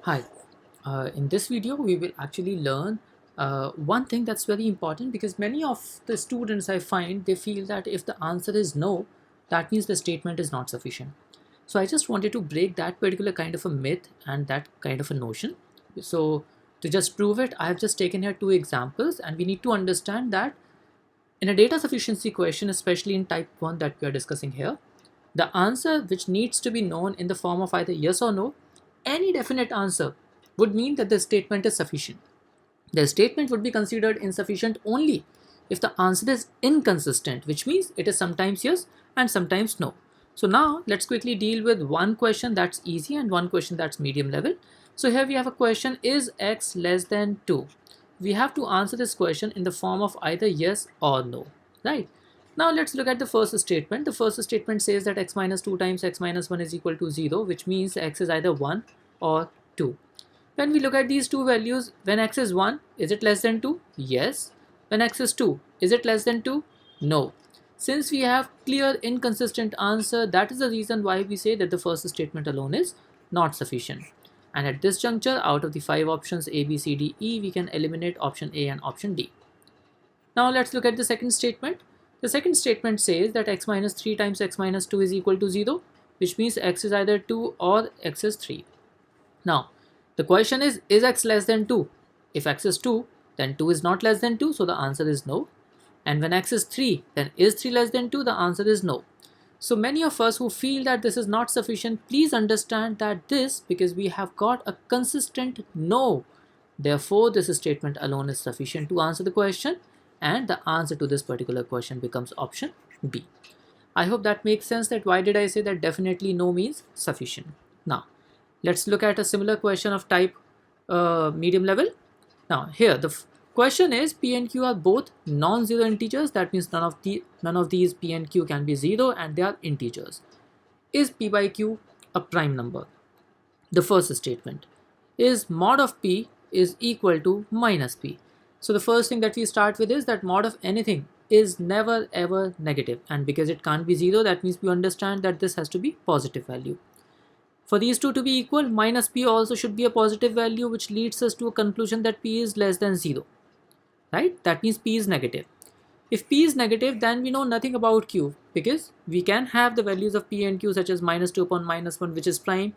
Hi, in this video we will actually learn one thing that's very important because many of the students I find they feel that if the answer is no, that means the statement is not sufficient. So I just wanted to break that particular kind of a myth and that kind of a notion. So to just prove it, I have just taken here two examples and we need to understand that in a data sufficiency question, especially in type 1 that we are discussing here, the answer which needs to be known in the form of either yes or no, any definite answer would mean that the statement is sufficient. The statement would be considered insufficient only if the answer is inconsistent, which means it is sometimes yes and sometimes no. So now let's quickly deal with one question that's easy and one question that's medium level. So here we have a question, is x less than 2? We have to answer this question in the form of either yes or no, right? Now let's look at the first statement. The first statement says that x minus 2 times x minus 1 is equal to 0, which means x is either 1 or 2. When we look at these two values, when x is 1, is it less than 2? Yes. When x is 2, is it less than 2? No. Since we have clear inconsistent answer, that is the reason why we say that the first statement alone is not sufficient. And at this juncture, out of the 5 options A, B, C, D, E, we can eliminate option A and option D. Now let's look at the second statement. The second statement says that x minus 3 times x minus 2 is equal to 0, which means x is either 2 or x is 3. Now, the question is x less than 2? If x is 2, then 2 is not less than 2, so the answer is no. And when x is 3, then is 3 less than 2? The answer is no. So many of us who feel that this is not sufficient, please understand that this, because we have got a consistent no, therefore this statement alone is sufficient to answer the question, and the answer to this particular question becomes option B. I hope that makes sense that why did I say that definitely no means sufficient. Now, let's look at a similar question of type medium level. Now here the question is p and q are both non-zero integers. That means none of these p and q can be 0 and they are integers. Is p by q a prime number? The first statement is mod of p is equal to minus p. So the first thing that we start with is that mod of anything is never ever negative, and because it can't be 0, that means we understand that this has to be positive value. For these two to be equal, minus p also should be a positive value, which leads us to a conclusion that p is less than 0, right? That means p is negative. If p is negative, then we know nothing about q, because we can have the values of p and q such as minus 2 upon minus 1, which is prime.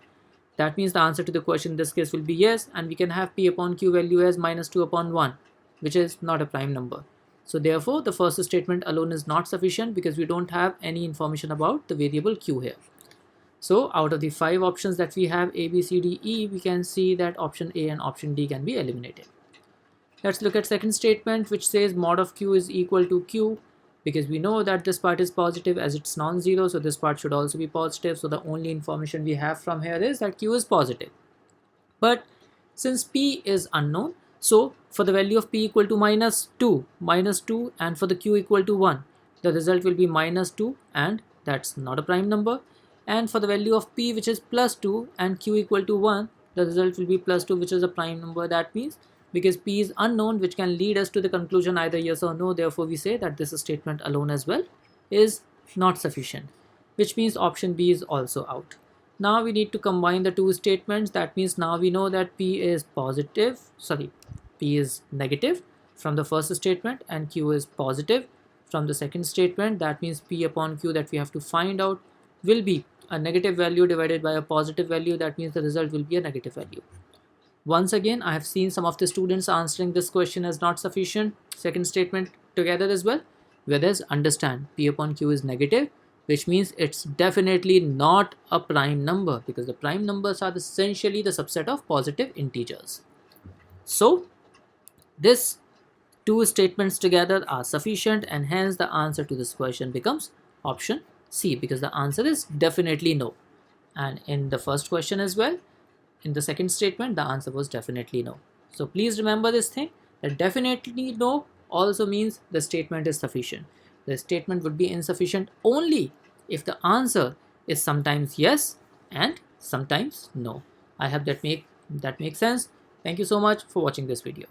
That means the answer to the question in this case will be yes, and we can have p upon q value as minus 2 upon 1, which is not a prime number. So therefore, the first statement alone is not sufficient because we don't have any information about the variable q here. So out of the 5 options that we have A, B, C, D, E, we can see that option A and option D can be eliminated. Let's look at second statement, which says mod of q is equal to q, because we know that this part is positive as it's non-zero, so this part should also be positive. So the only information we have from here is that q is positive. But since p is unknown, so for the value of p equal to minus 2, and for the q equal to 1, the result will be minus 2, and that's not a prime number. And for the value of p, which is plus 2, and q equal to 1, the result will be plus 2, which is a prime number. That means because p is unknown, which can lead us to the conclusion either yes or no, therefore we say that this statement alone as well is not sufficient, which means option B is also out. Now we need to combine the two statements. That means now we know that p is p is negative from the first statement and q is positive from the second statement. That means p upon q that we have to find out will be a negative value divided by a positive value. That means the result will be a negative value. Once again, I have seen some of the students answering this question as not sufficient, second statement together as well. Whereas understand p upon q is negative, which means it's definitely not a prime number, because the prime numbers are essentially the subset of positive integers. So this two statements together are sufficient, and hence the answer to this question becomes option C, because the answer is definitely no. And in the first question as well, in the second statement, the answer was definitely no. So please remember this thing, that definitely no also means the statement is sufficient. The statement would be insufficient only if the answer is sometimes yes and sometimes no. I hope that makes sense. Thank you so much for watching this video.